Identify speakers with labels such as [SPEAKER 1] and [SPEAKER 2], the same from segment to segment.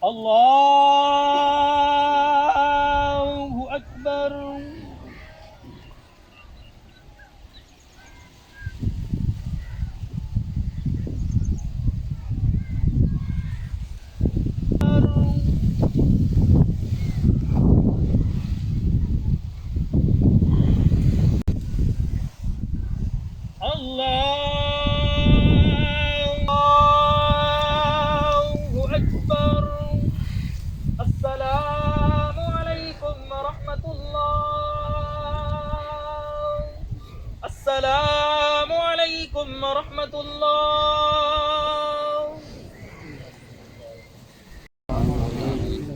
[SPEAKER 1] अल्लाहु अकबर। अल्लाहु अकबर। अस्सलामु अलैकुम वरहमतुल्लाह। अस्सलामु अलैकुम वरहमतुल्लाह।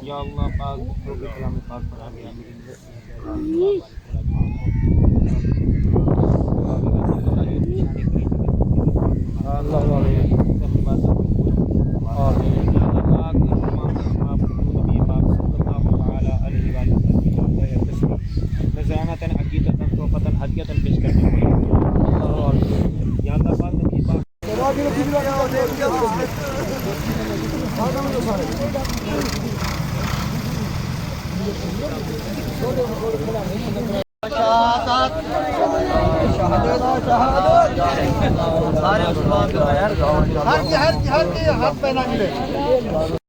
[SPEAKER 1] या अल्लाह पाक को कलाम पाक पर आमीन आमीन।
[SPEAKER 2] हर हाथ पहना मिले।